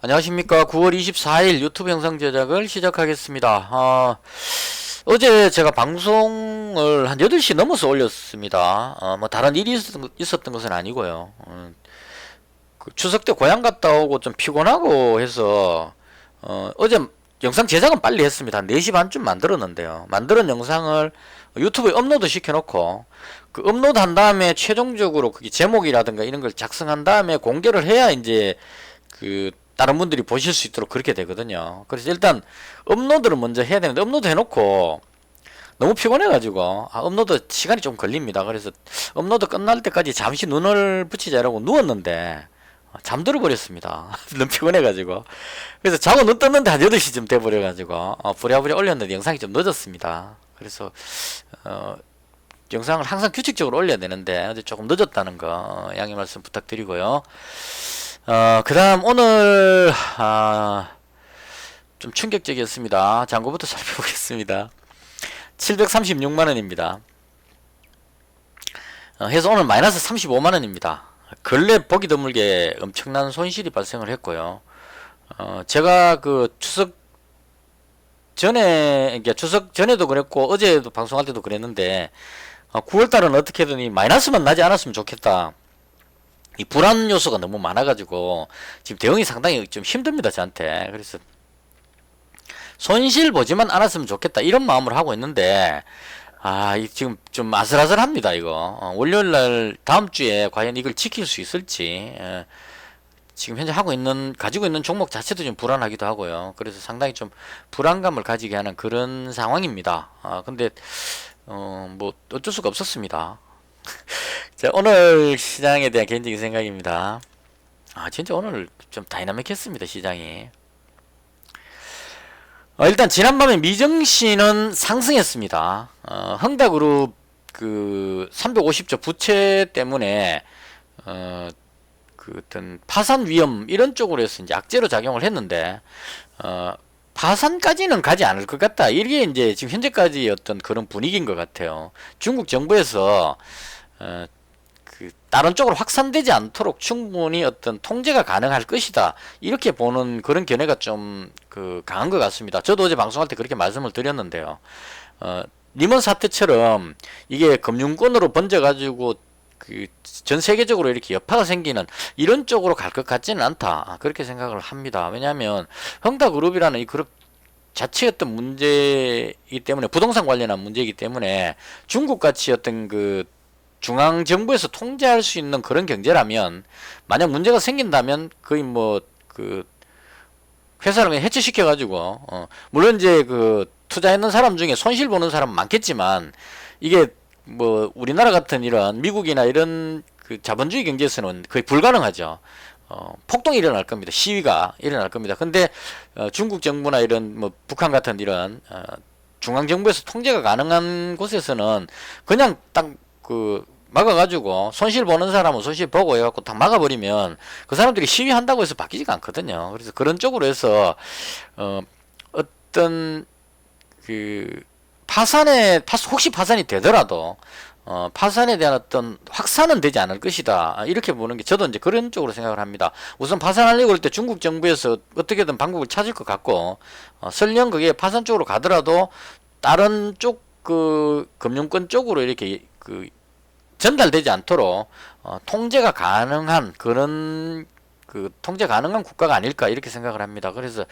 안녕하십니까. 9월 24일 유튜브 영상 제작을 시작하겠습니다. 어제 제가 방송을 한 8시 넘어서 올렸습니다. 뭐 다른 일이 있었던 것은 아니고요. 그 추석 때 고향 갔다 오고 좀 피곤하고 해서 어제 영상 제작은 빨리 했습니다. 한 4시 반쯤 만들었는데요. 만들은 영상을 유튜브에 업로드 시켜놓고 그 업로드 한 다음에 최종적으로 그게 제목이라든가 이런 걸 작성한 다음에 공개를 해야 이제 그 다른 분들이 보실 수 있도록 그렇게 되거든요. 그래서 일단 업로드를 먼저 해야 되는데 업로드 해놓고 너무 피곤해가지고 업로드 시간이 좀 걸립니다. 그래서 업로드 끝날 때까지 잠시 눈을 붙이자 이러고 누웠는데 잠들어 버렸습니다. 너무 피곤해가지고. 그래서 자고 눈 떴는데 한 8시쯤 돼버려가지고 부랴부랴 올렸는데 영상이 좀 늦었습니다. 그래서 영상을 항상 규칙적으로 올려야 되는데 어제 조금 늦었다는 거 양해 말씀 부탁드리고요. 그 다음 오늘 좀 충격적이었습니다. 잔고부터 살펴보겠습니다. 736만원입니다. 해서 오늘 마이너스 35만원입니다. 근래 보기 드물게 엄청난 손실이 발생을 했고요. 제가 그 추석 전에도 그랬고 어제도 방송할 때도 그랬는데 9월달은 어떻게든 이 마이너스만 나지 않았으면 좋겠다. 이 불안 요소가 너무 많아가지고 지금 대응이 상당히 좀 힘듭니다, 저한테. 그래서 손실 보지만 않았으면 좋겠다 이런 마음으로 하고 있는데 지금 좀 아슬아슬합니다. 이거 월요일날 다음 주에 과연 이걸 지킬 수 있을지 지금 현재 가지고 있는 종목 자체도 좀 불안하기도 하고요. 그래서 상당히 좀 불안감을 가지게 하는 그런 상황입니다. 근데 뭐 어쩔 수가 없었습니다. 자, 오늘 시장에 대한 개인적인 생각입니다. 진짜 오늘 좀 다이나믹했습니다, 시장이. 일단 지난밤에 미정신은 상승했습니다. 흥다그룹 그 350조 부채 때문에 그 어떤 파산 위험 이런 쪽으로 해서 이제 악재로 작용을 했는데 파산까지는 가지 않을 것 같다. 이게 이제 지금 현재까지 어떤 그런 분위기인 것 같아요. 중국 정부에서 그 다른 쪽으로 확산되지 않도록 충분히 어떤 통제가 가능할 것이다. 이렇게 보는 그런 견해가 좀 그 강한 것 같습니다. 저도 어제 방송할 때 그렇게 말씀을 드렸는데요. 리먼 사태처럼 이게 금융권으로 번져가지고 그 전 세계적으로 이렇게 여파가 생기는 이런 쪽으로 갈 것 같지는 않다. 그렇게 생각을 합니다. 왜냐하면 흥다그룹이라는 이 그룹 자체의 어떤 문제이기 때문에 부동산 관련한 문제이기 때문에 중국같이 어떤 그 중앙정부에서 통제할 수 있는 그런 경제라면 만약 문제가 생긴다면 거의 뭐 그 회사를 그냥 해체시켜 가지고 물론 이제 그 투자했는 사람 중에 손실 보는 사람은 많겠지만 이게 뭐 우리나라 같은 이런 미국이나 이런 그 자본주의 경제에서는 거의 불가능하죠. 폭동이 일어날 겁니다. 시위가 일어날 겁니다. 근데 중국 정부나 이런 뭐 북한 같은 이런 중앙정부에서 통제가 가능한 곳에서는 그냥 딱 그 막아가지고 손실 보는 사람은 손실 보고 해갖고 딱 막아버리면 그 사람들이 시위한다고 해서 바뀌지가 않거든요. 그래서 그런 쪽으로 해서 어떤 그 혹시 파산이 되더라도 파산에 대한 어떤 확산은 되지 않을 것이다. 이렇게 보는 게 저도 이제 그런 쪽으로 생각을 합니다. 우선 파산하려고 할 때 중국 정부에서 어떻게든 방법을 찾을 것 같고 설령 그게 파산 쪽으로 가더라도 다른 쪽 그 금융권 쪽으로 이렇게 그 전달되지 않도록 통제가 가능한 그런 그 통제 가능한 국가가 아닐까 이렇게 생각을 합니다. 그래서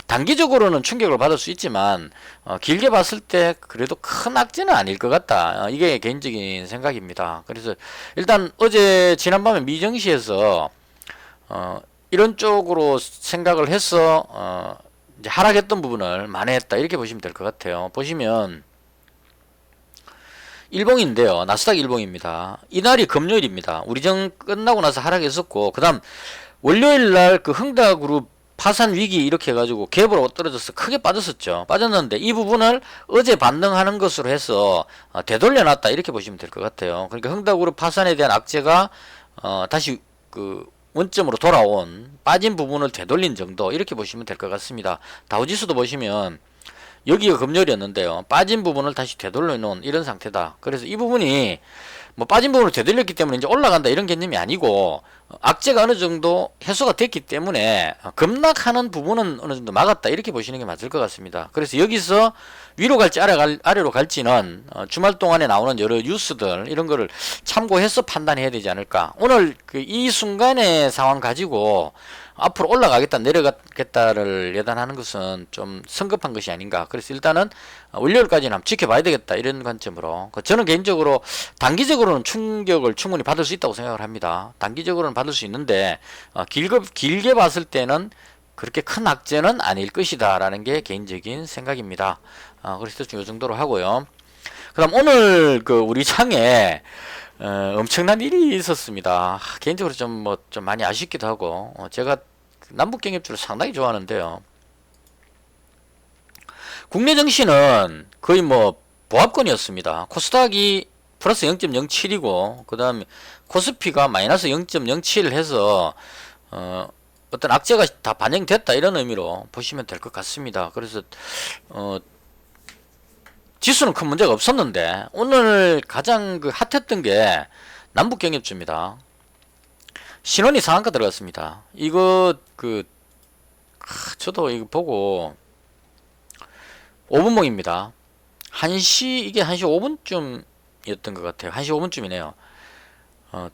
단기적으로는 충격을 받을 수 있지만 길게 봤을 때 그래도 큰 악재는 아닐 것 같다. 이게 개인적인 생각입니다. 그래서 일단 어제 지난밤에 미정시에서 이런 쪽으로 생각을 해서 이제 하락했던 부분을 만회했다 이렇게 보시면 될 것 같아요. 보시면 일봉인데요. 나스닥 일봉입니다. 이날이 금요일입니다. 우리정 끝나고 나서 하락했었고 그 다음 월요일날 그 흥다그룹 파산 위기 이렇게 해가지고 갭으로 떨어져서 크게 빠졌었죠. 빠졌는데 이 부분을 어제 반등하는 것으로 해서 되돌려놨다 이렇게 보시면 될 것 같아요. 그러니까 흥다그룹 파산에 대한 악재가 다시 그 원점으로 돌아온 빠진 부분을 되돌린 정도 이렇게 보시면 될 것 같습니다. 다우지수도 보시면 여기가 금요일이었는데요. 빠진 부분을 다시 되돌려 놓은 이런 상태다. 그래서 이 부분이 뭐 빠진 부분을 되돌렸기 때문에 이제 올라간다 이런 개념이 아니고 악재가 어느 정도 해소가 됐기 때문에 급락하는 부분은 어느 정도 막았다 이렇게 보시는 게 맞을 것 같습니다. 그래서 여기서 위로 갈지 아래로 갈지는 주말 동안에 나오는 여러 뉴스들 이런 거를 참고해서 판단해야 되지 않을까. 오늘 이 순간의 상황 가지고 앞으로 올라가겠다 내려가겠다를 예단하는 것은 좀 성급한 것이 아닌가. 그래서 일단은 월요일까지는 한번 지켜봐야 되겠다 이런 관점으로 저는 개인적으로 단기적으로는 충격을 충분히 받을 수 있다고 생각을 합니다. 단기적으로는 받을 수 있는데 길게 봤을 때는 그렇게 큰 악재는 아닐 것이다 라는 게 개인적인 생각입니다. 그래서 좀 이 정도로 하고요. 그 다음 오늘 우리 장에 엄청난 일이 있었습니다. 개인적으로 좀 많이 아쉽기도 하고 제가 남북경협주를 상당히 좋아하는데요. 국내 증시는 거의 보합권이었습니다. 코스닥이 플러스 0.07이고 그 다음에 코스피가 마이너스 0.07 해서 어떤 악재가 다 반영됐다 이런 의미로 보시면 될 것 같습니다. 그래서 지수는 큰 문제가 없었는데 오늘 가장 핫했던 게 남북경협주입니다. 신원이 상한가 들어갔습니다. 이거 저도 이거 보고 5분봉입니다. 1시 이게 1시 5분쯤이었던 것 같아요. 1시 5분쯤이네요.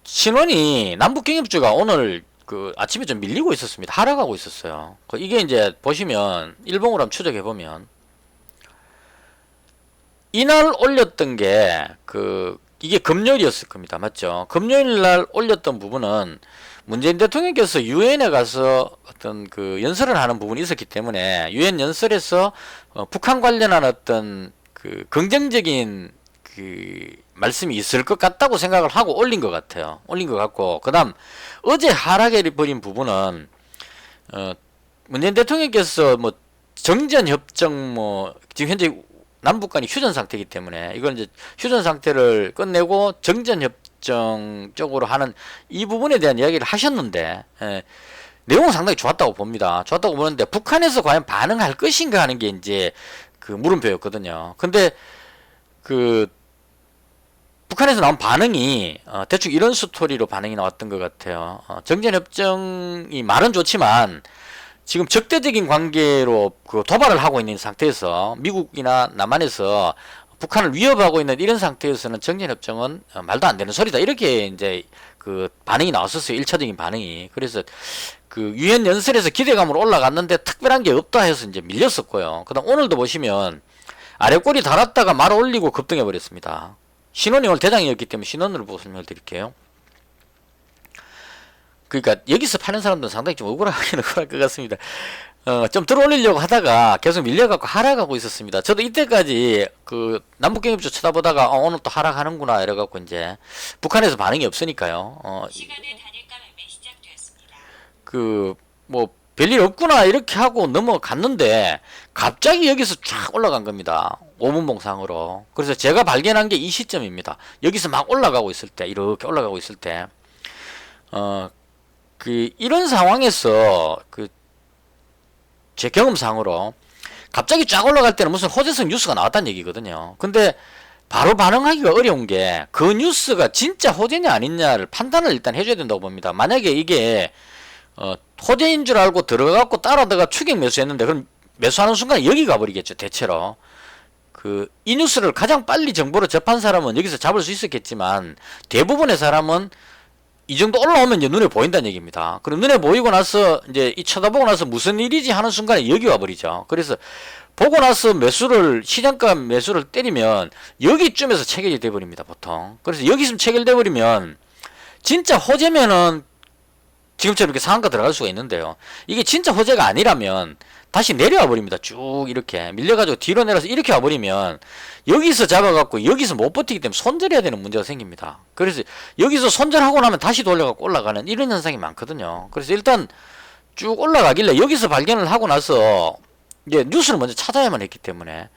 신원이 남북경협주가 오늘 아침에 좀 밀리고 있었습니다. 하락하고 있었어요. 이게 이제 보시면 일봉으로 한번 추적해 보면 이날 올렸던 게 이게 금요일이었을 겁니다. 맞죠? 금요일 날 올렸던 부분은 문재인 대통령께서 유엔에 가서 어떤 연설을 하는 부분이 있었기 때문에 유엔 연설에서 북한 관련한 어떤 긍정적인 말씀이 있을 것 같다고 생각을 하고 올린 것 같아요. 올린 것 같고 그 다음 어제 하락해 버린 부분은 문재인 대통령께서 정전협정 지금 현재 남북 간이 휴전 상태이기 때문에 이걸 이제 휴전 상태를 끝내고 정전협정 쪽으로 하는 이 부분에 대한 이야기를 하셨는데 내용은 상당히 좋았다고 봅니다. 좋았다고 보는데 북한에서 과연 반응할 것인가 하는 게 이제 물음표였거든요. 근데 북한에서 나온 반응이 대충 이런 스토리로 반응이 나왔던 것 같아요. 정전협정이 말은 좋지만 지금 적대적인 관계로 도발을 하고 있는 상태에서 미국이나 남한에서 북한을 위협하고 있는 이런 상태에서는 정전협정은 말도 안 되는 소리다. 이렇게 이제 반응이 나왔었어요. 1차적인 반응이. 그래서 유엔 연설에서 기대감으로 올라갔는데 특별한 게 없다 해서 이제 밀렸었고요. 그 다음 오늘도 보시면 아래 꼬리 달았다가 말 올리고 급등해 버렸습니다. 신원이 오늘 대장이었기 때문에 신원으로 보고 설명을 드릴게요. 그러니까 여기서 파는 사람들은 상당히 좀 억울하긴 억울할 것 같습니다. 좀 들어올리려고 하다가 계속 밀려갖고 하락하고 있었습니다. 저도 이때까지 남북경협주 쳐다보다가 오늘 또 하락하는구나 이래갖고 이제 북한에서 반응이 없으니까요. 시간의 단일가 매매 시작되었습니다. 별일 없구나 이렇게 하고 넘어갔는데 갑자기 여기서 쫙 올라간 겁니다. 5분봉상으로. 그래서 제가 발견한 게 이 시점입니다. 여기서 막 올라가고 있을 때 이렇게 올라가고 있을 때 이런 상황에서 제 경험상으로 갑자기 쫙 올라갈 때는 무슨 호재성 뉴스가 나왔다는 얘기거든요. 근데 바로 반응하기가 어려운 게 그 뉴스가 진짜 호재냐 아니냐를 판단을 일단 해줘야 된다고 봅니다. 만약에 이게 호재인 줄 알고 들어가고 따라다가 추격 매수했는데 그럼 매수하는 순간 여기 가버리겠죠. 대체로 이 뉴스를 가장 빨리 정보로 접한 사람은 여기서 잡을 수 있었겠지만 대부분의 사람은 이 정도 올라오면 이제 눈에 보인다는 얘기입니다. 그럼 눈에 보이고 나서 이제 쳐다보고 나서 무슨 일이지 하는 순간에 여기 와버리죠. 그래서 보고 나서 시장가 매수를 때리면 여기쯤에서 체결이 돼버립니다. 보통. 그래서 여기서 체결돼 버리면 진짜 호재면은 지금처럼 이렇게 상한가 들어갈 수가 있는데요. 이게 진짜 호재가 아니라면 다시 내려와 버립니다. 쭉 이렇게 밀려가지고 뒤로 내려서 이렇게 와버리면 여기서 잡아갖고 여기서 못 버티기 때문에 손절해야 되는 문제가 생깁니다. 그래서 여기서 손절하고 나면 다시 돌려갖고 올라가는 이런 현상이 많거든요. 그래서 일단 쭉 올라가길래 여기서 발견을 하고 나서 이제 뉴스를 먼저 찾아야만 했기 때문에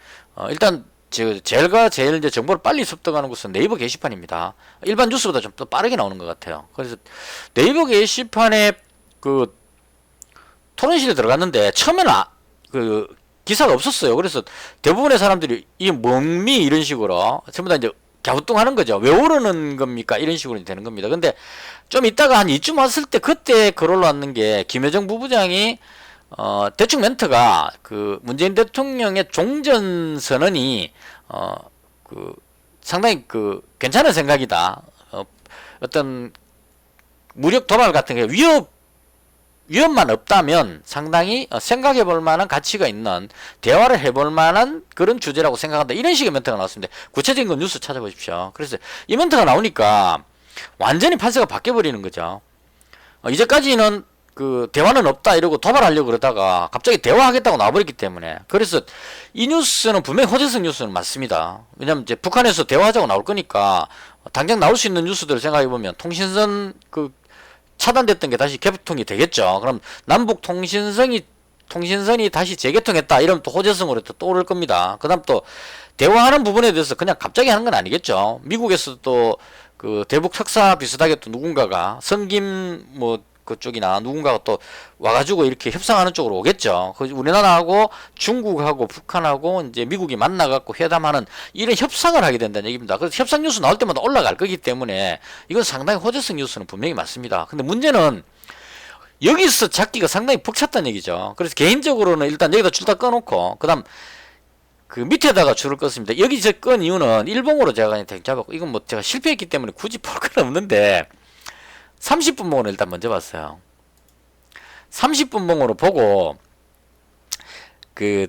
일단 제가 제일 이제 정보를 빨리 습득하는 곳은 네이버 게시판입니다. 일반 뉴스보다 좀 더 빠르게 나오는 것 같아요. 그래서 네이버 게시판에 토론실에 들어갔는데 처음에는 기사가 없었어요. 그래서 대부분의 사람들이 이게 뭡니 이런 식으로 전부 다 이제 갸우뚱하는 거죠. 왜 오르는 겁니까? 이런 식으로 되는 겁니다. 근데 좀 이따가 한 이쯤 왔을 때 그때 글 올라왔는 게 김여정 부부장이 대충 멘트가 그 문재인 대통령의 종전 선언이 그 상당히 그 괜찮은 생각이다. 어떤 무력 도발 같은 게 위협만 없다면 상당히 생각해 볼 만한 가치가 있는 대화를 해볼 만한 그런 주제라고 생각한다. 이런 식의 멘트가 나왔습니다. 구체적인 건 뉴스 찾아보십시오. 그래서 이 멘트가 나오니까 완전히 판세가 바뀌어 버리는 거죠. 이제까지는 그 대화는 없다 이러고 도발하려고 그러다가 갑자기 대화하겠다고 나와버렸기 때문에, 그래서 이 뉴스는 분명히 호재성 뉴스는 맞습니다. 왜냐면 이제 북한에서 대화하자고 나올 거니까 당장 나올 수 있는 뉴스들을 생각해 보면 통신선 그 차단됐던 게 다시 개통이 되겠죠. 그럼 남북 통신선이 다시 재개통했다 이러면 또 호재성으로 또 떠오를 겁니다. 그 다음 또 대화하는 부분에 대해서 그냥 갑자기 하는 건 아니겠죠. 미국에서 또 그 대북 특사 비슷하게 또 누군가가 성김 뭐 그쪽이나 누군가가 또 와가지고 이렇게 협상하는 쪽으로 오겠죠. 우리나라하고 중국하고 북한하고 이제 미국이 만나갖고 회담하는 이런 협상을 하게 된다는 얘기입니다. 그래서 협상 뉴스 나올 때마다 올라갈 거기 때문에 이건 상당히 호재성 뉴스는 분명히 맞습니다. 근데 문제는 여기서 잡기가 상당히 벅찼다는 얘기죠. 그래서 개인적으로는 일단 여기다 줄 다 꺼놓고 그다음 그 밑에다가 줄을 껐습니다. 여기 저 끈 이유는 일봉으로 제가 그냥 대충 잡았고, 이건 뭐 제가 실패했기 때문에 굳이 볼 건 없는데 30분 봉으로 일단 먼저 봤어요. 30분 봉으로 보고 이게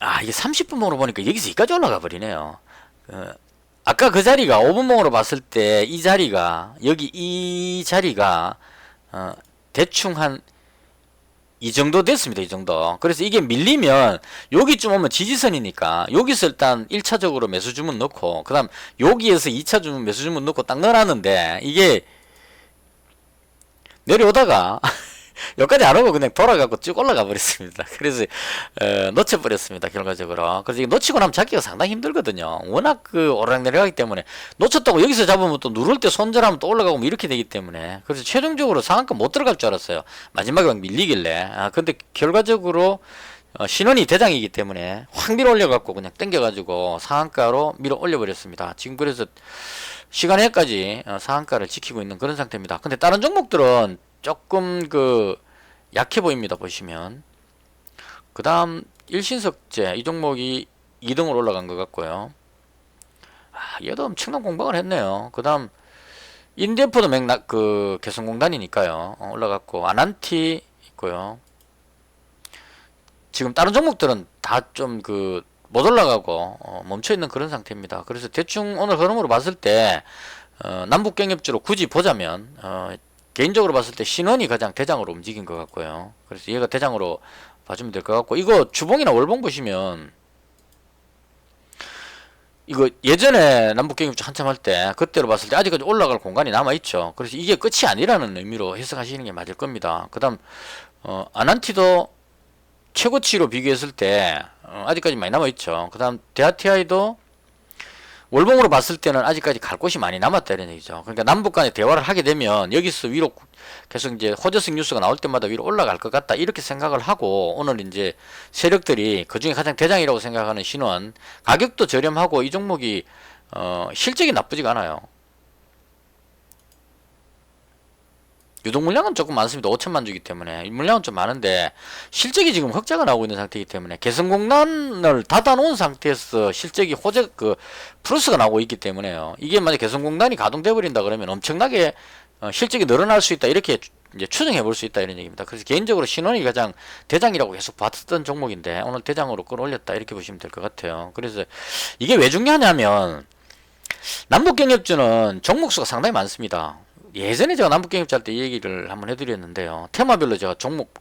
30분 봉으로 보니까 여기서 여기까지 올라가 버리네요. 아까 그 자리가 5분 봉으로 봤을 때 이 자리가 이 자리가 대충 한 이 정도 됐습니다. 이 정도. 그래서 이게 밀리면 여기쯤 오면 지지선이니까 여기서 일단 1차적으로 매수 주문 넣고 그 다음 여기에서 2차 주문 매수 주문 넣고 딱 넣어놨는데 이게 내려오다가 여기까지 안 오고 그냥 돌아가고 쭉 올라가 버렸습니다. 그래서 놓쳐버렸습니다. 결과적으로. 그래서 이거 놓치고 나면 잡기가 상당히 힘들거든요. 워낙 그 오르락내리락하기 때문에 놓쳤다고 여기서 잡으면 또 누를 때 손절하면 또 올라가고 뭐 이렇게 되기 때문에, 그래서 최종적으로 상한가 못 들어갈 줄 알았어요. 마지막에 막 밀리길래. 근데 결과적으로 신원이 대장이기 때문에 확 밀어 올려갖고 그냥 땡겨가지고 상한가로 밀어 올려버렸습니다. 지금 그래서 시간에까지 상한가를 지키고 있는 그런 상태입니다. 근데 다른 종목들은 조금 약해 보입니다. 보시면 그 다음 일신석재 이 종목이 2등으로 올라간 것 같고요. 얘도 엄청난 공방을 했네요. 그 다음 인디애프도 맥락 개성공단이니까요. 올라갔고 아난티 있고요. 지금 다른 종목들은 다 좀 못 올라가고 멈춰 있는 그런 상태입니다. 그래서 대충 오늘 흐름으로 봤을 때 남북경협주로 굳이 보자면 개인적으로 봤을 때 신원이 가장 대장으로 움직인 것 같고요. 그래서 얘가 대장으로 봐주면 될 것 같고, 이거 주봉이나 월봉 보시면 이거 예전에 남북경협주 한참 할 때 그때로 봤을 때 아직까지 올라갈 공간이 남아있죠. 그래서 이게 끝이 아니라는 의미로 해석하시는 게 맞을 겁니다. 그 다음 아난티도 최고치로 비교했을 때 아직까지 많이 남아있죠. 그 다음 대아티아이도 월봉으로 봤을 때는 아직까지 갈 곳이 많이 남았다 이런 얘기죠. 그러니까 남북 간에 대화를 하게 되면 여기서 위로 계속 이제 호재성 뉴스가 나올 때마다 위로 올라갈 것 같다 이렇게 생각을 하고, 오늘 이제 세력들이 그 중에 가장 대장이라고 생각하는 신원, 가격도 저렴하고 이 종목이 실적이 나쁘지가 않아요. 유동 물량은 조금 많습니다. 5천만 주기 때문에 물량은 좀 많은데 실적이 지금 흑자가 나오고 있는 상태이기 때문에 개성공단을 닫아놓은 상태에서 실적이 플러스가 나오고 있기 때문에요. 이게 만약 개성공단이 가동돼 버린다 그러면 엄청나게 실적이 늘어날 수 있다 이렇게 이제 추정해 볼 수 있다 이런 얘기입니다. 그래서 개인적으로 신원이 가장 대장이라고 계속 봤던 종목인데 오늘 대장으로 끌어올렸다 이렇게 보시면 될 것 같아요. 그래서 이게 왜 중요하냐면 남북경협주는 종목수가 상당히 많습니다. 예전에 제가 남북경협주 할 때 이 얘기를 한번 해드렸는데요. 테마별로 제가 종목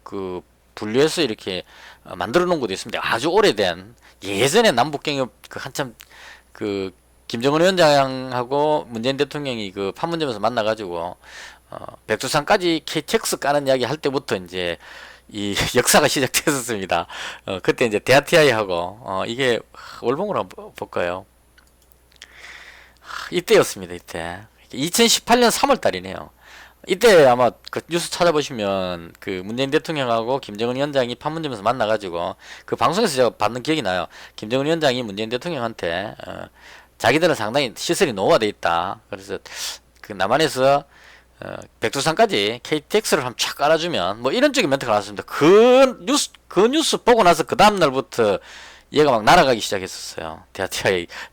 분류해서 이렇게 만들어 놓은 것도 있습니다. 아주 오래된 예전에 남북경협 한참 김정은 위원장하고 문재인 대통령이 판문점에서 만나가지고 백두산까지 KTX 까는 이야기 할 때부터 이제 이 역사가 시작됐었습니다. 그때 이제 대아티아이하고 이게 월봉으로 한번 볼까요? 이때였습니다. 이때 2018년 3월 달이네요. 이때 아마 그 뉴스 찾아보시면 그 문재인 대통령하고 김정은 위원장이 판문점에서 만나가지고 그 방송에서 제가 받는 기억이 나요. 김정은 위원장이 문재인 대통령한테 자기들은 상당히 시설이 노후화돼 있다. 그래서 그 남한에서 백두산까지 KTX를 한번 쫙 깔아주면 뭐 이런 쪽의 멘트가 나왔습니다. 그 뉴스 보고 나서 그 다음 날부터 얘가 막 날아가기 시작했었어요.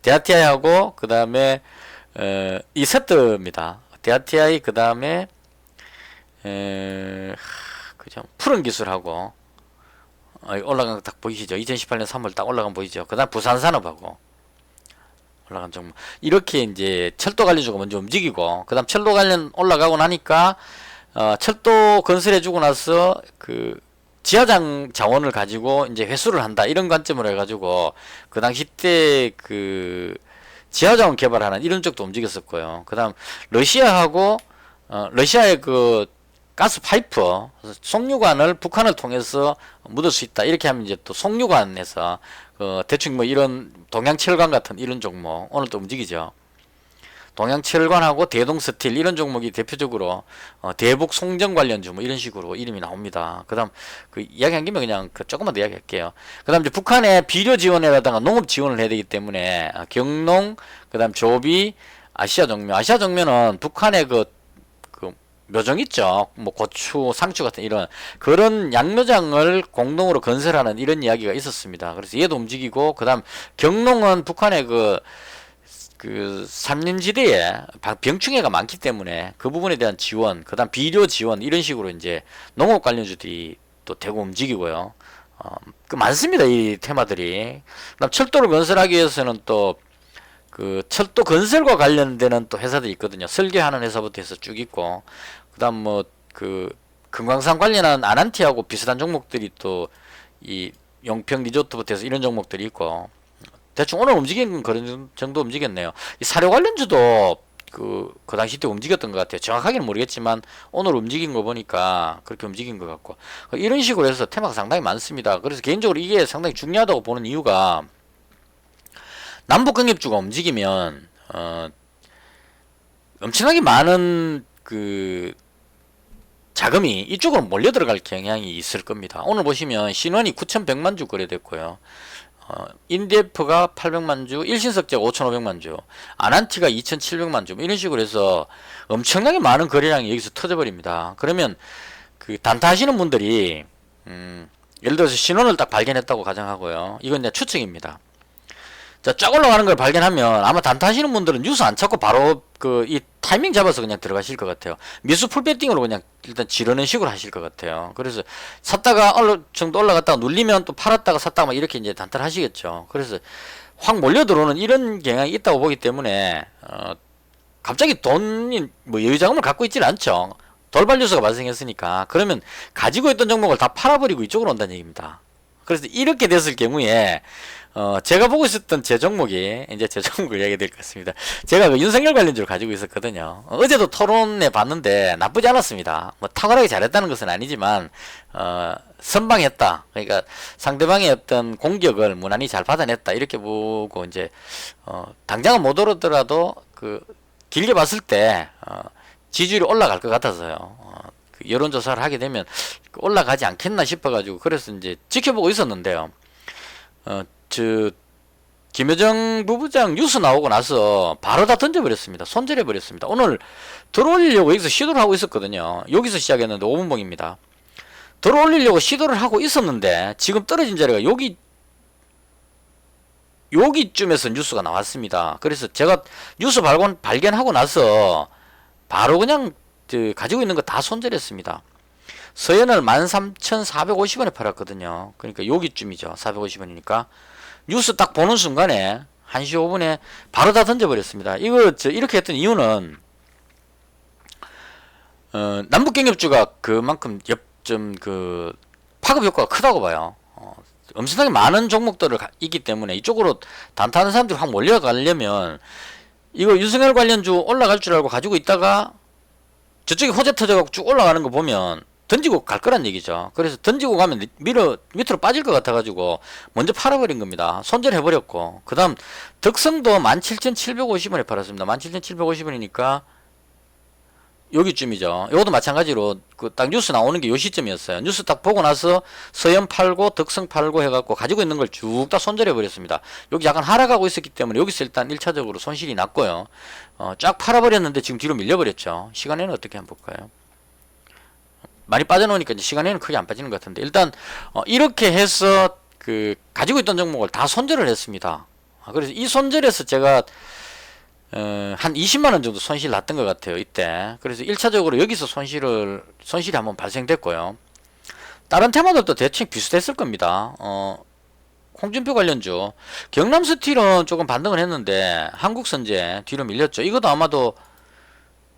대아티아이하고 그 다음에 이 세트입니다. 대아티아이 그 다음에 그죠, 푸른 기술하고 올라간 거 딱 보이시죠? 2018년 3월 딱 올라간 거 보이죠? 그 다음 부산산업하고 올라간 종목. 이렇게 이제 철도 관련주가 먼저 움직이고, 그 다음 철도 관련 올라가고 나니까, 철도 건설해주고 나서, 그, 지하장 자원을 가지고 이제 회수를 한다. 이런 관점으로 해가지고, 그 당시 때 그, 지하자원 개발하는 이런 쪽도 움직였었고요. 그 다음, 러시아하고, 러시아의 그, 가스 파이프, 송유관을 북한을 통해서 묻을 수 있다. 이렇게 하면 이제 또 송유관에서 대충 뭐 이런 동양철관 같은 이런 종목 오늘 또 움직이죠. 동양철관하고 대동스틸 이런 종목이 대표적으로 대북 송정 관련주 뭐 이런 식으로 이름이 나옵니다. 그다음 그 이야기한 김에 그냥 그 조금만 더 이야기할게요. 그다음 이제 북한에 비료 지원이라든가 농업 지원을 해야 되기 때문에 경농, 그다음 조비, 아시아정면, 북한의 그 묘정 있죠. 뭐 고추, 상추 같은 이런 그런 양묘장을 공동으로 건설하는 이런 이야기가 있었습니다. 그래서 얘도 움직이고, 그다음 경농은 북한의 그 산림지대에 병충해가 많기 때문에 그 부분에 대한 지원, 그다음 비료 지원 이런 식으로 이제 농업 관련주들이 또 대고 움직이고요. 그 많습니다, 이 테마들이. 그다음 철도를 건설하기 위해서는 또 그 철도 건설과 관련되는 또 회사들이 있거든요. 설계하는 회사부터 해서 쭉 있고, 그다음 뭐 그 금강산 관련한 아난티하고 비슷한 종목들이 또 이 용평 리조트부터 해서 이런 종목들이 있고, 대충 오늘 움직인 건 그런 정도 움직였네요. 이 사료 관련주도 그 당시 때 움직였던 것 같아요. 정확하게는 모르겠지만 오늘 움직인 거 보니까 그렇게 움직인 것 같고, 이런 식으로 해서 테마가 상당히 많습니다. 그래서 개인적으로 이게 상당히 중요하다고 보는 이유가, 남북경협주가 움직이면 엄청나게 많은 그 자금이 이쪽으로 몰려 들어갈 경향이 있을 겁니다. 오늘 보시면 신원이 9,100만 주 거래됐고요. 인디에프가 800만 주, 일신석재가 5,500만 주, 아난티가 2,700만 주, 뭐 이런 식으로 해서 엄청나게 많은 거래량이 여기서 터져버립니다. 그러면 그 단타하시는 분들이 예를 들어서 신원을 딱 발견했다고 가정하고요. 이건 내 추측입니다. 자, 쫙 올라가는 걸 발견하면 아마 단타하시는 분들은 뉴스 안 찾고 바로 이 타이밍 잡아서 그냥 들어가실 것 같아요. 미수 풀배팅으로 그냥 일단 지르는 식으로 하실 것 같아요. 그래서 샀다가 어느 정도 올라갔다가 눌리면 또 팔았다가 샀다가 막 이렇게 이제 단타를 하시겠죠. 그래서 확 몰려 들어오는 이런 경향이 있다고 보기 때문에 갑자기 돈이 뭐 여유자금을 갖고 있질 않죠. 돌발 뉴스가 발생했으니까. 그러면 가지고 있던 종목을 다 팔아버리고 이쪽으로 온다는 얘기입니다. 그래서 이렇게 됐을 경우에 제가 보고 있었던 제 종목이 이제 제 종목을 이야기 드릴 것 같습니다. 제가 그 윤석열 관련주를 가지고 있었거든요. 어제도 토론해 봤는데 나쁘지 않았습니다. 뭐 탁월하게 잘했다는 것은 아니지만 선방했다. 그러니까 상대방의 어떤 공격을 무난히 잘 받아냈다. 이렇게 보고 이제 당장은 못 오르더라도 그 길게 봤을 때 지지율이 올라갈 것 같아서요. 그 여론조사를 하게 되면 올라가지 않겠나 싶어가지고 그래서 이제 지켜보고 있었는데요. 김여정 부부장 뉴스 나오고 나서 바로 다 던져버렸습니다. 손절해버렸습니다. 오늘 들어올리려고 여기서 시도를 하고 있었거든요. 여기서 시작했는데 5분봉입니다. 들어올리려고 시도를 하고 있었는데 지금 떨어진 자리가 여기쯤에서 뉴스가 나왔습니다. 그래서 제가 뉴스 발견하고 나서 바로 그냥 가지고 있는 거 다 손절했습니다. 서현을 13,450원에 팔았거든요. 그러니까 여기쯤이죠. 450원이니까. 뉴스 딱 보는 순간에 1시 5분에 바로 다 던져버렸습니다. 이렇게 했던 이유는 남북경협주가 그만큼 파급 효과가 크다고 봐요. 엄청나게 많은 종목들을 있기 때문에 이쪽으로 단타하는 사람들이 확 몰려가려면 이거 윤석열 관련주 올라갈 줄 알고 가지고 있다가 저쪽에 호재 터져갖고 쭉 올라가는 거 보면 던지고 갈 거란 얘기죠. 그래서 던지고 가면 밑으로 빠질 것 같아가지고 먼저 팔아버린 겁니다. 손절해버렸고, 그 다음 덕성도 17,750원에 팔았습니다. 17,750원이니까 여기쯤이죠. 이것도 마찬가지로 그 딱 뉴스 나오는 게 요 시점이었어요. 뉴스 딱 보고 나서 서현 팔고 덕성 팔고 해갖고 가지고 있는 걸 쭉 다 손절해 버렸습니다. 여기 약간 하락하고 있었기 때문에 여기서 일단 1차적으로 손실이 났고요. 쫙 팔아버렸는데 지금 뒤로 밀려버렸죠. 시간에는 어떻게 한번 볼까요? 많이 빠져놓으니까 이제 시간에는 크게 안 빠지는 것 같은데 일단 이렇게 해서 그 가지고 있던 종목을 다 손절을 했습니다. 그래서 이 손절에서 제가 한 20만원 정도 손실 났던 것 같아요 이때. 그래서 1차적으로 여기서 손실이 한번 발생됐고요. 다른 테마들도 대충 비슷했을 겁니다. 홍준표 관련주 경남스틸은 조금 반등을 했는데 한국선제 뒤로 밀렸죠. 이것도 아마도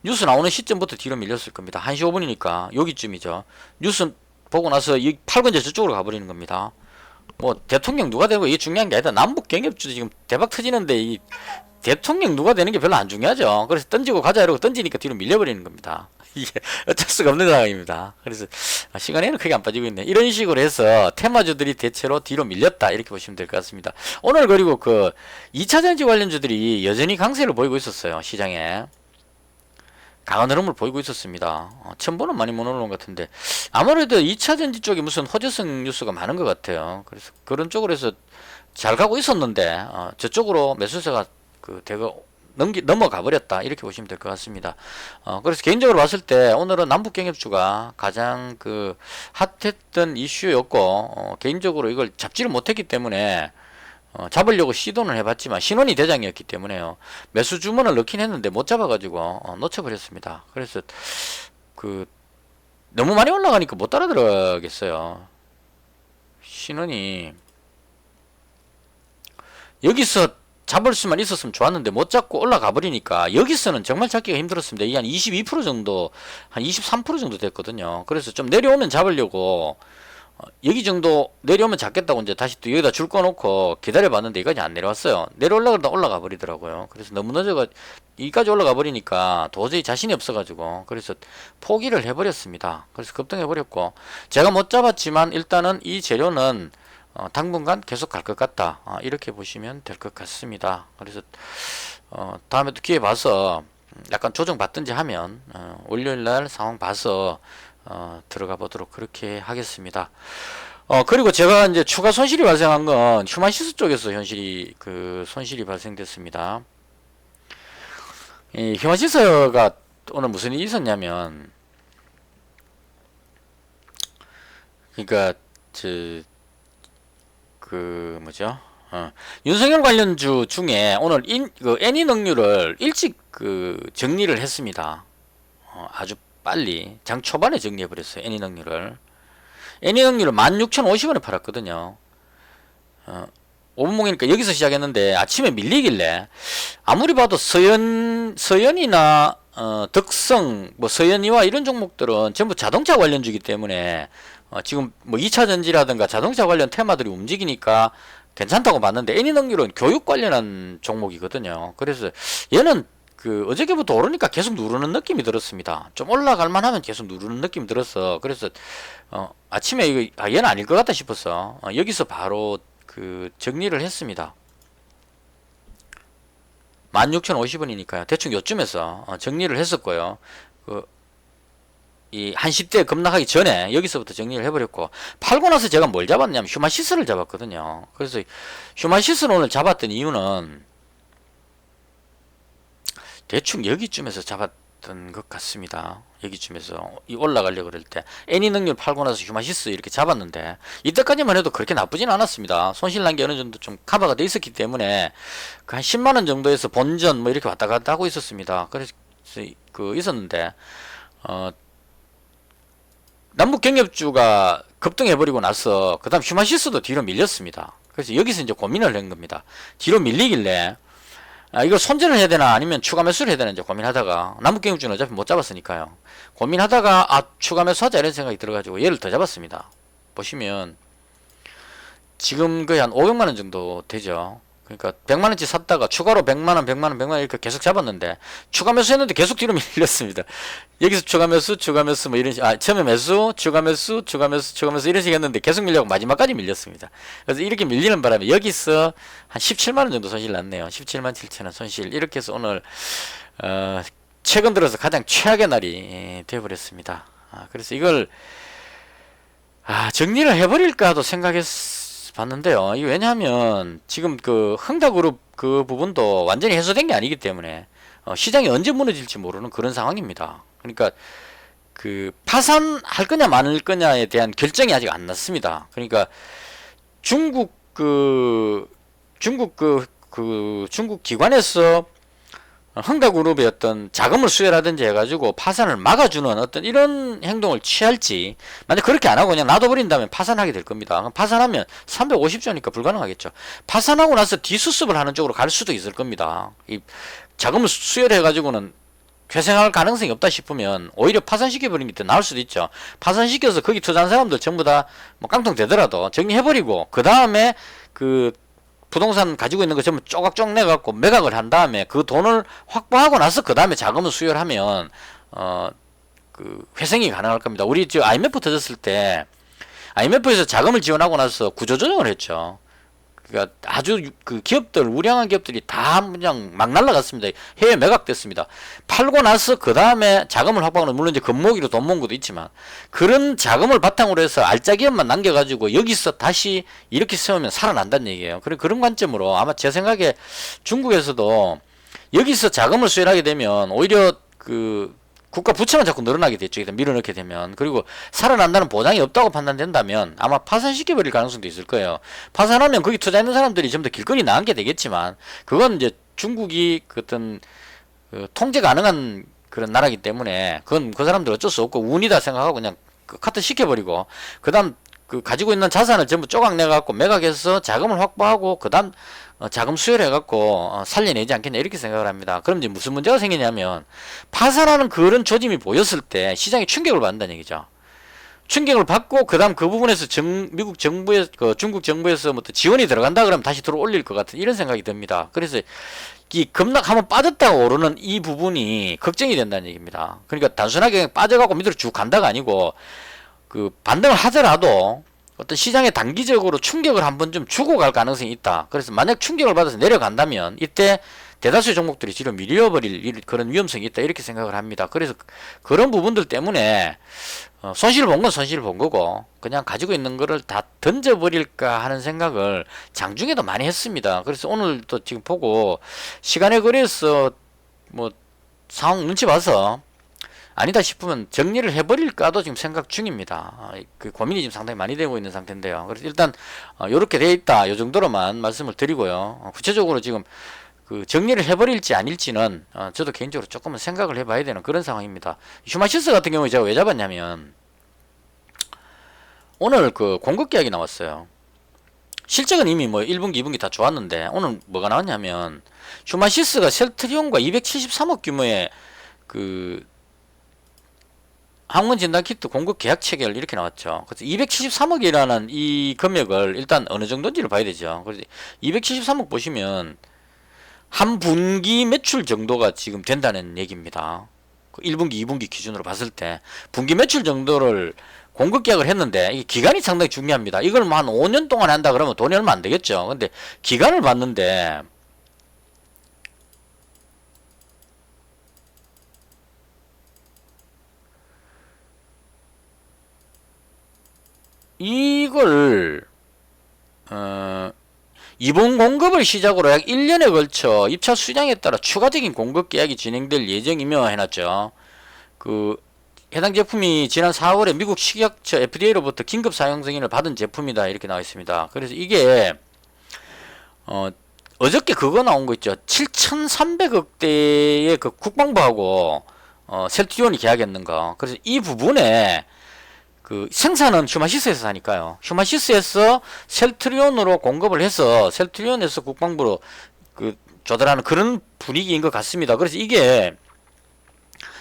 뉴스 나오는 시점부터 뒤로 밀렸을 겁니다. 1시 5분이니까 여기쯤이죠. 뉴스 보고 나서 이 팔고 이제 저쪽으로 가버리는 겁니다. 뭐 대통령 누가 되고 이게 중요한 게 아니다. 남북 경협주 지금 대박 터지는데 이 대통령 누가 되는 게 별로 안 중요하죠. 그래서 던지고 가자 이러고 던지니까 뒤로 밀려버리는 겁니다. 이게 어쩔 수가 없는 상황입니다. 그래서 시간에는 크게 안 빠지고 있네. 이런 식으로 해서 테마주들이 대체로 뒤로 밀렸다 이렇게 보시면 될 것 같습니다. 오늘 그리고 그 2차전지 관련주들이 여전히 강세를 보이고 있었어요. 시장에 강한 흐름을 보이고 있었습니다. 첨보는 많이 못 올라온 것 같은데 아무래도 2차전지 쪽에 무슨 호재성 뉴스가 많은 것 같아요. 그래서 그런 쪽으로 해서 잘 가고 있었는데 저쪽으로 매수세가 그 대거 넘어가 버렸다 이렇게 보시면 될 것 같습니다. 그래서 개인적으로 봤을 때 오늘은 남북경협주가 가장 그 핫했던 이슈였고 개인적으로 이걸 잡지를 못했기 때문에 잡으려고 시도는 해봤지만 신원이 대장이었기 때문에요. 매수 주문을 넣긴 했는데 못 잡아가지고 놓쳐버렸습니다. 그래서 그 너무 많이 올라가니까 못 따라 들어가겠어요. 신원이 여기서 잡을 수만 있었으면 좋았는데 못 잡고 올라가 버리니까 여기서는 정말 잡기가 힘들었습니다. 이게 한 22% 정도, 한 23% 정도 됐거든요. 그래서 좀 내려오면 잡으려고 여기 정도 내려오면 잡겠다고 이제 다시 또 여기다 줄 꺼놓고 기다려 봤는데 여기까지 안 내려왔어요. 내려올라 그러다 올라가 버리더라고요. 그래서 너무 늦어가 여기까지 올라가 버리니까 도저히 자신이 없어가지고 그래서 포기를 해버렸습니다. 그래서 급등해 버렸고 제가 못 잡았지만 일단은 이 재료는 당분간 계속 갈 것 같다 이렇게 보시면 될 것 같습니다. 그래서 다음에 또 기회 봐서 약간 조정 받든지 하면 월요일날 상황 봐서 들어가 보도록 그렇게 하겠습니다. 그리고 제가 이제 추가 손실이 발생한 건 휴만시스 쪽에서 손실이 발생됐습니다. 이 휴만시스가 오늘 무슨 일이 있었냐면 그러니까 뭐죠? 윤석열 관련주 중에 오늘 애니능률을 일찍 정리를 했습니다. 아주 빨리 장 초반에 정리해 버렸어요. 애니능률을 16,050원에 팔았거든요. 5분봉이니까 여기서 시작했는데 아침에 밀리길래 아무리 봐도 서현이나 덕성, 뭐 서현이와 이런 종목들은 전부 자동차 관련주기 때문에 지금 뭐 2차 전지라든가 자동차 관련 테마들이 움직이니까 괜찮다고 봤는데 애니능률은 교육 관련한 종목이거든요. 그래서 얘는 어저께부터 오르니까 계속 누르는 느낌이 들었습니다. 좀 올라갈 만하면 계속 누르는 느낌이 들었어. 그래서 아침에 이거 얘는 아닐 것 같다 싶어서 여기서 바로 정리를 했습니다. 16,050원이니까요. 대충 요쯤에서 정리를 했었고요. 이 한 10대 급락하기 전에 여기서부터 정리를 해버렸고 팔고 나서 제가 뭘 잡았냐면 휴만시스를 잡았거든요. 그래서 휴만시스를 오늘 잡았던 이유는 대충 여기쯤에서 잡았던 것 같습니다. 여기쯤에서 올라가려고 그럴 때 애니능률 팔고 나서 휴만시스 이렇게 잡았는데 이때까지만 해도 그렇게 나쁘진 않았습니다. 손실 난 게 어느 정도 좀 커버가 돼 있었기 때문에 한 10만원 정도에서 본전 뭐 이렇게 왔다 갔다 하고 있었습니다. 그래서 있었는데 남북경협주가 급등해버리고 나서 그 다음 휴만시스도 뒤로 밀렸습니다. 그래서 여기서 이제 고민을 한 겁니다. 뒤로 밀리길래 이걸 손절을 해야 되나 아니면 추가 매수를 해야 되나 이제 고민하다가 남북경협주는 어차피 못 잡았으니까요. 고민하다가 추가 매수하자 이런 생각이 들어가지고 얘를 더 잡았습니다. 보시면 지금 거의 한 500만원 정도 되죠. 그러니까 100만원치 샀다가 추가로 100만원 100만원 100만원 이렇게 계속 잡았는데 추가 매수 했는데 계속 뒤로 밀렸습니다. 여기서 추가 매수 뭐 이런 처음에 매수 추가 매수 이런 식으로 했는데 계속 밀려고 마지막까지 밀렸습니다. 그래서 이렇게 밀리는 바람에 여기서 한 17만원 정도 손실 났네요. 17만 7천원 손실. 이렇게 해서 오늘 최근 들어서 가장 최악의 날이 되어버렸습니다. 그래서 이걸 정리를 해버릴까도 생각해 봤는데요. 이게 왜냐하면 지금 그 흥다그룹 그 부분도 완전히 해소된 게 아니기 때문에 시장이 언제 무너질지 모르는 그런 상황입니다. 그러니까 그 파산할 거냐 말 거냐에 대한 결정이 아직 안 났습니다. 그러니까 중국 중국 기관에서 흥다그룹의 어떤 자금을 수혈하든지 해가지고 파산을 막아주는 어떤 이런 행동을 취할지, 만약 그렇게 안 하고 그냥 놔둬버린다면 파산하게 될 겁니다. 그럼 파산하면 350조니까 불가능하겠죠. 파산하고 나서 뒤수습을 하는 쪽으로 갈 수도 있을 겁니다. 이 자금을 수혈해가지고는 회생할 가능성이 없다 싶으면 오히려 파산시켜버리는 게 더 나을 수도 있죠. 파산시켜서 거기 투자한 사람들 전부 다 뭐 깡통 되더라도 정리해버리고 그 다음에 그 부동산 가지고 있는 거 전부 쪼각쪼각 내갖고 매각을 한 다음에 그 돈을 확보하고 나서 그 다음에 자금을 수혈하면 그 회생이 가능할 겁니다. 우리 저 IMF 터졌을 때 IMF에서 자금을 지원하고 나서 구조조정을 했죠. 그러니까 아주 그 기업들, 우량한 기업들이 다 그냥 막 날라갔습니다. 해외 매각됐습니다. 팔고 나서 그 다음에 자금을 확보하는, 물론 이제 금모기로 돈 모은 것도 있지만 그런 자금을 바탕으로 해서 알짜 기업만 남겨가지고 여기서 다시 이렇게 세우면 살아난다는 얘기예요. 그런 관점으로 아마 제 생각에 중국에서도 여기서 자금을 수혈하게 되면 오히려 그 국가 부채만 자꾸 늘어나게 됐죠. 일단 밀어넣게 되면. 그리고 살아난다는 보장이 없다고 판단된다면 아마 파산시켜버릴 가능성도 있을 거예요. 파산하면 거기 투자했는 사람들이 전부 다 길거리 나가게 되겠지만 그건 이제 중국이 그 어떤 통제 가능한 그런 나라이기 때문에 그건 그 사람들 어쩔 수 없고 운이다 생각하고 그냥 그 카트 시켜버리고 그 다음 그 가지고 있는 자산을 전부 쪼각 내갖고 매각해서 자금을 확보하고 그 다음 자금 수혈해갖고 살려내지 않겠냐 이렇게 생각을 합니다. 그럼 이제 무슨 문제가 생기냐면 파산하는 그런 조짐이 보였을 때 시장이 충격을 받는다는 얘기죠. 충격을 받고 그 다음 그 부분에서 미국 정부에 중국 정부에서 뭐 또 지원이 들어간다 그러면 다시 들어 올릴 것 같은 이런 생각이 듭니다. 그래서 이 급락 한번 빠졌다가 오르는 이 부분이 걱정이 된다는 얘기입니다. 그러니까 단순하게 빠져갖고 밑으로 쭉 간다가 아니고 그 반등을 하더라도 어떤 시장에 단기적으로 충격을 한번 좀 주고 갈 가능성이 있다. 그래서 만약 충격을 받아서 내려간다면 이때 대다수의 종목들이 뒤로 밀려버릴 그런 위험성이 있다. 이렇게 생각을 합니다. 그래서 그런 부분들 때문에 손실을 본 건 손실을 본 거고 그냥 가지고 있는 거를 다 던져버릴까 하는 생각을 장중에도 많이 했습니다. 그래서 오늘 또 지금 보고 시간에 걸려서 뭐 상황 눈치 봐서 아니다 싶으면 정리를 해버릴까도 지금 생각 중입니다. 그 고민이 지금 상당히 많이 되고 있는 상태인데요. 그래서 일단 이렇게 돼 있다. 이 정도로만 말씀을 드리고요. 구체적으로 지금 그 정리를 해버릴지 아닐지는 저도 개인적으로 조금은 생각을 해봐야 되는 그런 상황입니다. 슈마시스 같은 경우에 제가 왜 잡았냐면 오늘 그 공급 계약이 나왔어요. 실적은 이미 뭐 1분기, 2분기 다 좋았는데 오늘 뭐가 나왔냐면 슈마시스가 셀트리온과 273억 규모의 그 항원 진단 키트 공급 계약 체결 이렇게 나왔죠. 그래서 273억이라는 이 금액을 일단 어느 정도인지를 봐야 되죠. 그래서 273억 보시면 한 분기 매출 정도가 지금 된다는 얘기입니다. 1분기, 2분기 기준으로 봤을 때 분기 매출 정도를 공급 계약을 했는데 이 기간이 상당히 중요합니다. 이걸 뭐 한 5년 동안 한다 그러면 돈이 얼마 안 되겠죠. 근데 기간을 봤는데 이걸 이번 공급을 시작으로 약 1년에 걸쳐 입차 수량에 따라 추가적인 공급 계약이 진행될 예정이며 해놨죠. 그 해당 제품이 지난 4월에 미국 식약처 FDA로부터 긴급 사용 승인을 받은 제품이다 이렇게 나와 있습니다. 그래서 이게 어저께 그거 나온 거 있죠. 7,300억대의 그 국방부하고 셀트리온이 계약했는 거. 그래서 이 부분에 그 생산은 슈마시스에서 하니까요. 슈마시스에서 셀트리온으로 공급을 해서 셀트리온에서 국방부로 그 조달하는 그런 분위기인 것 같습니다. 그래서 이게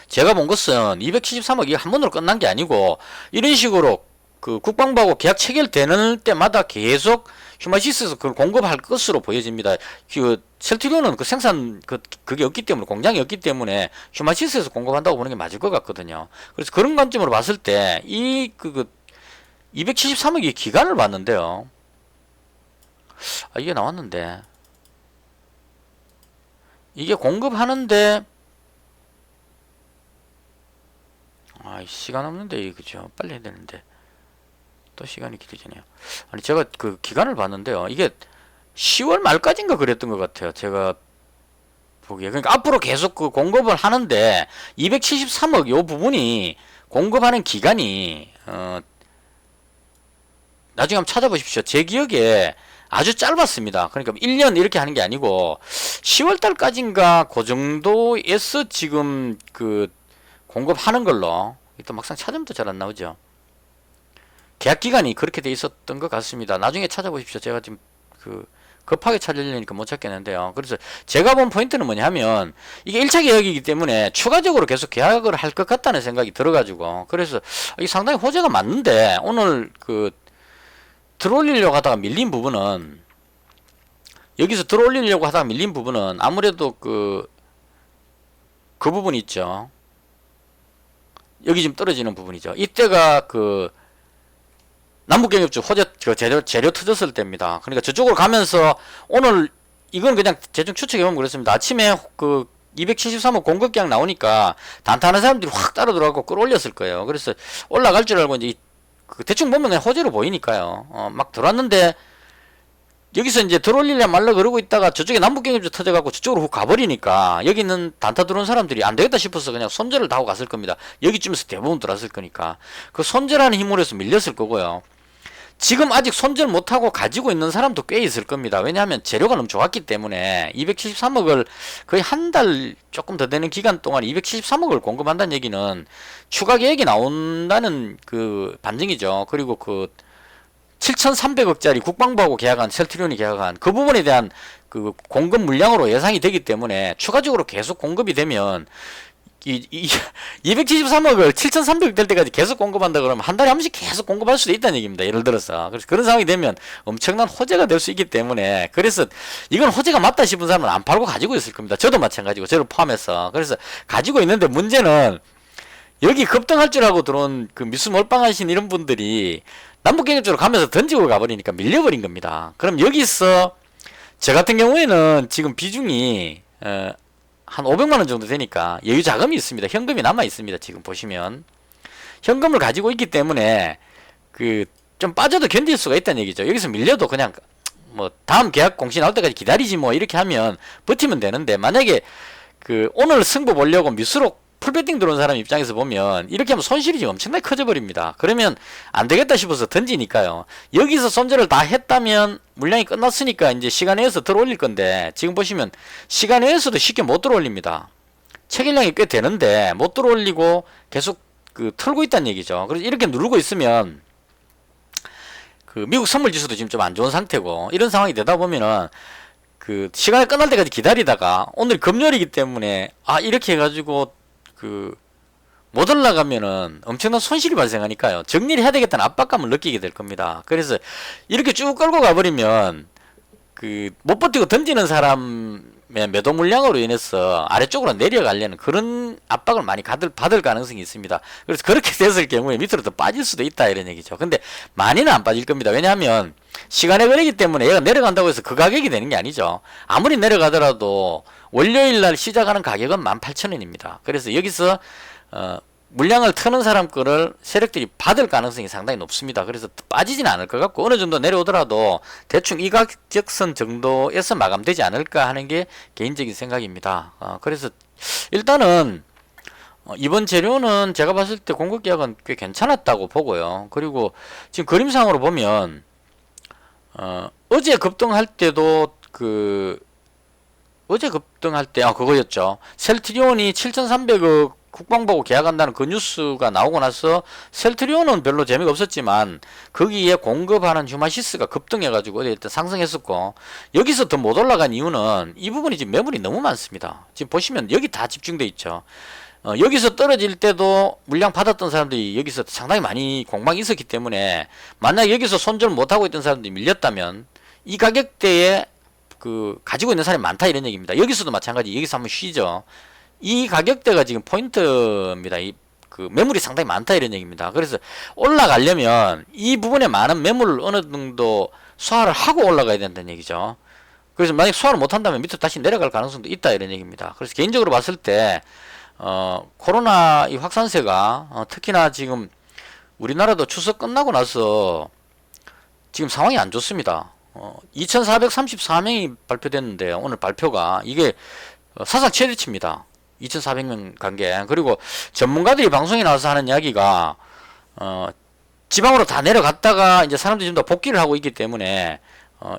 제가 본 것은 273억이 한 번으로 끝난 게 아니고 이런 식으로 그 국방부하고 계약 체결되는 때마다 계속 슈마시스에서 그걸 공급할 것으로 보여집니다. 그 셀트리온은 그 생산 그게 없기 때문에 공장이 없기 때문에 슈마시스에서 공급한다고 보는 게 맞을 것 같거든요. 그래서 그런 관점으로 봤을 때 이 273억의 기간을 봤는데요. 이게 나왔는데 이게 공급하는데 시간 없는데, 그죠? 빨리 해야 되는데. 또 시간이 길어지네요. 아니, 제가 그 기간을 봤는데요. 이게 10월 말까지인가 그랬던 것 같아요. 제가 보기에. 그러니까 앞으로 계속 그 공급을 하는데, 273억 요 부분이 공급하는 기간이, 나중에 한번 찾아보십시오. 제 기억에 아주 짧았습니다. 그러니까 1년 이렇게 하는 게 아니고 10월 달까지인가 그 정도에서 지금 그 공급하는 걸로 또 막상 찾으면 또 잘 안 나오죠. 계약 기간이 그렇게 돼 있었던 것 같습니다. 나중에 찾아보십시오. 제가 지금 그 급하게 찾으려니까 못 찾겠는데요. 그래서 제가 본 포인트는 뭐냐면 이게 1차 계약이기 때문에 추가적으로 계속 계약을 할 것 같다는 생각이 들어가지고 그래서 이게 상당히 호재가 맞는데 오늘 그 들어올리려고 하다가 밀린 부분은 여기서 들어올리려고 하다가 밀린 부분은 아무래도 그 부분이 있죠. 여기 지금 떨어지는 부분이죠. 이때가 그 남북경협주 호재 그 재료 터졌을 때입니다. 그러니까 저쪽으로 가면서 오늘 이건 그냥 대충 추측해보면 그렇습니다. 아침에 그 273억 공급 계약 나오니까 단타하는 사람들이 확 따라 들어가고 끌어올렸을 거예요. 그래서 올라갈 줄 알고 이제 그 대충 보면 그냥 호재로 보이니까요. 막 들어왔는데 여기서 이제 들어올리려 말라 그러고 있다가 저쪽에 남북경협주 터져갖고 저쪽으로 훅 가버리니까 여기 있는 단타 들어온 사람들이 안 되겠다 싶어서 그냥 손절을 다 하고 갔을 겁니다. 여기쯤에서 대부분 들어왔을 거니까 그 손절하는 힘으로 해서 밀렸을 거고요. 지금 아직 손절 못하고 가지고 있는 사람도 꽤 있을 겁니다. 왜냐하면 재료가 너무 좋았기 때문에 273억을 거의 한 달 조금 더 되는 기간 동안 273억을 공급한다는 얘기는 추가 계획이 나온다는 그 반증이죠. 그리고 그 7,300억짜리 국방부하고 계약한 셀트리온이 계약한 그 부분에 대한 그 공급 물량으로 예상이 되기 때문에 추가적으로 계속 공급이 되면 273억을 7,300억 될 때까지 계속 공급한다 그러면 한 달에 한 번씩 계속 공급할 수도 있다는 얘기입니다. 예를 들어서. 그래서 그런 상황이 되면 엄청난 호재가 될 수 있기 때문에 그래서 이건 호재가 맞다 싶은 사람은 안 팔고 가지고 있을 겁니다. 저도 마찬가지고 저를 포함해서. 그래서 가지고 있는데 문제는 여기 급등할 줄 알고 들어온 그 미수 몰빵하신 이런 분들이 남북경협주로 가면서 던지고 가버리니까 밀려버린 겁니다. 그럼 여기서 저 같은 경우에는 지금 비중이 한 500만원 정도 되니까 여유 자금이 있습니다. 현금이 남아 있습니다. 지금 보시면 현금을 가지고 있기 때문에 그 좀 빠져도 견딜 수가 있다는 얘기죠. 여기서 밀려도 그냥 뭐 다음 계약 공시 나올 때까지 기다리지 뭐 이렇게 하면 버티면 되는데 만약에 그 오늘 승부 보려고 미수로 풀배팅 들어온 사람 입장에서 보면 이렇게 하면 손실이 지금 엄청나게 커져 버립니다. 그러면 안 되겠다 싶어서 던지니까요. 여기서 손절을 다 했다면 물량이 끝났으니까 이제 시간 내에서 들어올릴 건데 지금 보시면 시간 내에서도 쉽게 못 들어올립니다. 체결량이 꽤 되는데 못 들어올리고 계속 그 털고 있다는 얘기죠. 그래서 이렇게 누르고 있으면 그 미국 선물 지수도 지금 좀 안 좋은 상태고 이런 상황이 되다 보면은 그 시간이 끝날 때까지 기다리다가 오늘 금요일이기 때문에 이렇게 해가지고 그 못 올라가면은 엄청난 손실이 발생하니까요. 정리를 해야 되겠다는 압박감을 느끼게 될 겁니다. 그래서 이렇게 쭉 끌고 가버리면 그 못 버티고 던지는 사람의 매도 물량으로 인해서 아래쪽으로 내려가려는 그런 압박을 많이 받을 가능성이 있습니다. 그래서 그렇게 됐을 경우에 밑으로 더 빠질 수도 있다 이런 얘기죠. 근데 많이는 안 빠질 겁니다. 왜냐하면 시간에 걸리기 때문에 얘가 내려간다고 해서 그 가격이 되는 게 아니죠. 아무리 내려가더라도 월요일 날 시작하는 가격은 18,000원입니다. 그래서 여기서 물량을 트는 사람 거를 세력들이 받을 가능성이 상당히 높습니다. 그래서 빠지진 않을 것 같고 어느 정도 내려오더라도 대충 이 가격선 정도에서 마감되지 않을까 하는 게 개인적인 생각입니다. 그래서 일단은 이번 재료는 제가 봤을 때 공급 계약은 꽤 괜찮았다고 보고요. 그리고 지금 그림상으로 보면 어제 급등할 때도 어제 급등할 때 그거였죠. 셀트리온이 7,300억 국방부하고 계약한다는 그 뉴스가 나오고 나서 셀트리온은 별로 재미가 없었지만 거기에 공급하는 휴마시스가 급등해가지고 어제 일단 상승했었고 여기서 더 못 올라간 이유는 이 부분이 지금 매물이 너무 많습니다. 지금 보시면 여기 다 집중돼 있죠. 여기서 떨어질 때도 물량 받았던 사람들이 여기서 상당히 많이 공방이 있었기 때문에 만약 여기서 손절 못하고 있던 사람들이 밀렸다면 이 가격대에 그 가지고 있는 사람이 많다 이런 얘기입니다. 여기서도 마찬가지. 여기서 한번 쉬죠. 이 가격대가 지금 포인트입니다. 그 매물이 상당히 많다 이런 얘기입니다. 그래서 올라가려면 이 부분에 많은 매물을 어느 정도 소화를 하고 올라가야 된다는 얘기죠. 그래서 만약 소화를 못한다면 밑으로 다시 내려갈 가능성도 있다 이런 얘기입니다. 그래서 개인적으로 봤을 때 코로나 이 확산세가 특히나 지금 우리나라도 추석 끝나고 나서 지금 상황이 안 좋습니다. 2,434명이 발표됐는데 오늘 발표가 이게 사상 최대치입니다. 2,400명 관계. 그리고 전문가들이 방송에 나와서 하는 이야기가 지방으로 다 내려갔다가 이제 사람들이 좀 더 복귀를 하고 있기 때문에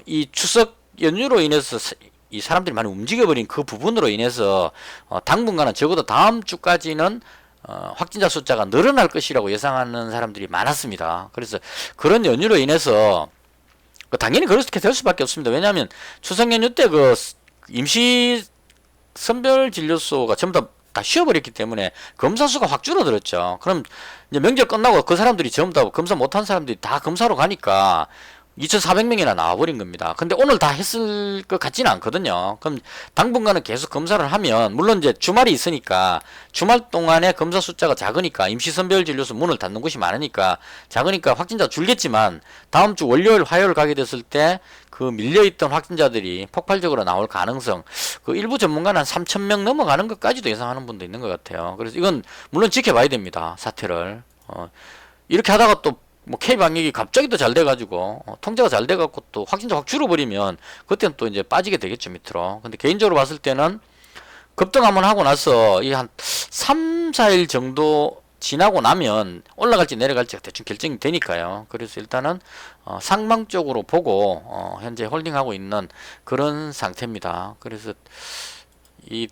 이 추석 연휴로 인해서 이 사람들이 많이 움직여버린 그 부분으로 인해서 당분간은 적어도 다음 주까지는 확진자 숫자가 늘어날 것이라고 예상하는 사람들이 많았습니다. 그래서 그런 연유로 인해서 당연히 그렇게 될 수밖에 없습니다. 왜냐하면 추석 연휴 때 그 임시 선별 진료소가 전부 다 쉬어버렸기 때문에 검사 수가 확 줄어들었죠. 그럼 이제 명절 끝나고 그 사람들이 전부 다 검사 못한 사람들이 다 검사로 가니까 2,400명이나 나와버린 겁니다. 근데 오늘 다 했을 것 같지는 않거든요. 그럼 당분간은 계속 검사를 하면, 물론 이제 주말이 있으니까, 주말 동안에 검사 숫자가 작으니까, 임시선별진료소 문을 닫는 곳이 많으니까, 작으니까 확진자 줄겠지만, 다음 주 월요일, 화요일 가게 됐을 때, 그 밀려있던 확진자들이 폭발적으로 나올 가능성, 그 일부 전문가는 한 3,000명 넘어가는 것까지도 예상하는 분도 있는 것 같아요. 그래서 이건 물론 지켜봐야 됩니다. 사태를. 이렇게 하다가 또 뭐 K방역이 갑자기 또 잘 돼가지고 통제가 잘 돼갖고 또 확진자 확 줄어버리면 그때는 또 이제 빠지게 되겠죠 밑으로. 근데 개인적으로 봤을 때는 급등 한번 하고 나서 이 한 3, 4일 정도 지나고 나면 올라갈지 내려갈지가 대충 결정이 되니까요. 그래서 일단은 상방적으로 보고 현재 홀딩하고 있는 그런 상태입니다. 그래서 이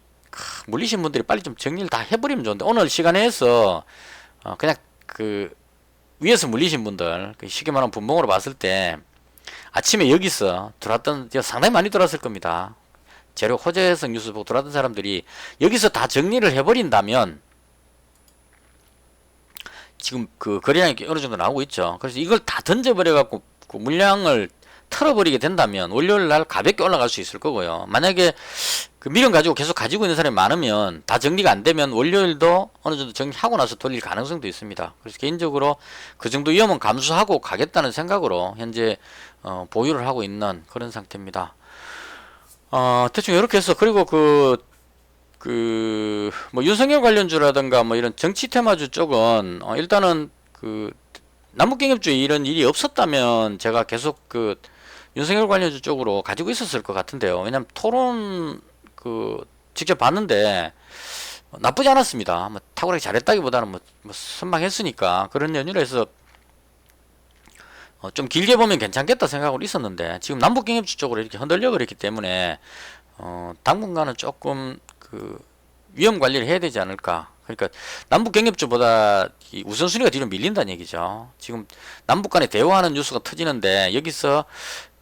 물리신 분들이 빨리 좀 정리를 다 해버리면 좋은데, 오늘 시간에 해서 그냥 그 위에서 물리신 분들, 쉽게 말하면 분봉으로 봤을 때 아침에 여기서 들어왔던, 상당히 많이 들어왔을 겁니다. 재료 호재성 뉴스 보고 들어왔던 사람들이 여기서 다 정리를 해버린다면 지금 그 거래량이 어느 정도 나오고 있죠. 그래서 이걸 다 던져버려갖고 그 물량을 털어버리게 된다면 월요일 날 가볍게 올라갈 수 있을 거고요. 만약에 그 미련 가지고 계속 가지고 있는 사람이 많으면 다 정리가 안 되면 월요일도 어느 정도 정리하고 나서 돌릴 가능성도 있습니다. 그래서 개인적으로 그 정도 위험은 감수하고 가겠다는 생각으로 현재 보유를 하고 있는 그런 상태입니다. 대충 이렇게 해서, 그리고 뭐 윤석열 관련주라든가 뭐 이런 정치 테마주 쪽은 일단은 그 남북경협주의 이런 일이 없었다면 제가 계속 그 윤석열 관련주 쪽으로 가지고 있었을 것 같은데요. 왜냐면 토론 직접 봤는데 나쁘지 않았습니다. 뭐 탁월하게 잘했다기보다는 뭐 선방했으니까 그런 연유로 해서 좀 길게 보면 괜찮겠다 생각으로 있었는데, 지금 남북경협주 쪽으로 이렇게 흔들려 버렸기 때문에 당분간은 조금 그 위험 관리를 해야 되지 않을까. 그러니까 남북 경협주보다 이 우선순위가 뒤로 밀린다는 얘기죠. 지금 남북 간에 대화하는 뉴스가 터지는데 여기서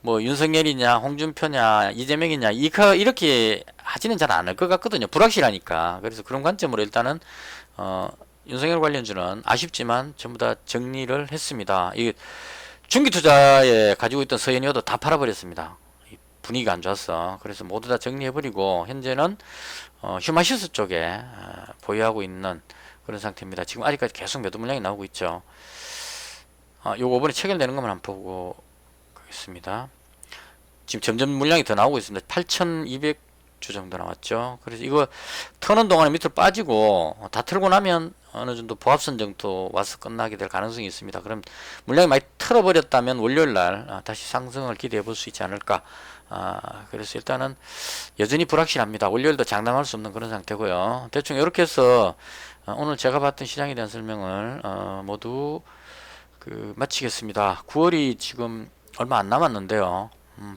뭐 윤석열이냐 홍준표냐 이재명이냐 이렇게 하지는 잘 않을 것 같거든요. 불확실하니까. 그래서 그런 관점으로 일단은 윤석열 관련주는 아쉽지만 전부 다 정리를 했습니다. 이 중기투자에 가지고 있던 서현이어도 다 팔아버렸습니다. 분위기가 안 좋았어. 그래서 모두 다 정리해버리고 현재는 휴마시스 쪽에 보유하고 있는 그런 상태입니다. 지금 아직까지 계속 매도 물량이 나오고 있죠. 요거 이번에 체결되는 것만 한번 보고 가겠습니다. 지금 점점 물량이 더 나오고 있습니다. 8,200주 정도 나왔죠. 그래서 이거 터는 동안에 밑으로 빠지고 다 틀고 나면 어느 정도 보합선 정도 와서 끝나게 될 가능성이 있습니다. 그럼 물량이 많이 털어버렸다면 월요일날 다시 상승을 기대해 볼 수 있지 않을까. 그래서 일단은 여전히 불확실합니다. 월요일도 장담할 수 없는 그런 상태고요. 대충 이렇게 해서 오늘 제가 봤던 시장에 대한 설명을 모두 마치겠습니다. 9월이 지금 얼마 안 남았는데요.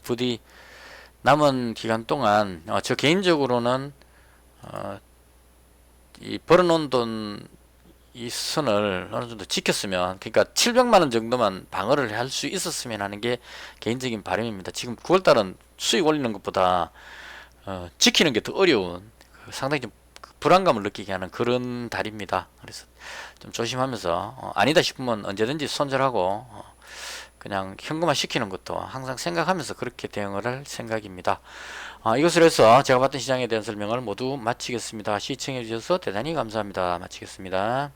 부디 남은 기간 동안 저 개인적으로는 이 벌어놓은 돈 이 선을 어느 정도 지켰으면, 그러니까 700만원 정도만 방어를 할 수 있었으면 하는 게 개인적인 바람입니다. 지금 9월달은 수익 올리는 것보다 지키는 게 더 어려운, 상당히 좀 불안감을 느끼게 하는 그런 달입니다. 그래서 좀 조심하면서 아니다 싶으면 언제든지 손절하고 그냥 현금화 시키는 것도 항상 생각하면서 그렇게 대응을 할 생각입니다. 이것을 해서 제가 봤던 시장에 대한 설명을 모두 마치겠습니다. 시청해 주셔서 대단히 감사합니다. 마치겠습니다.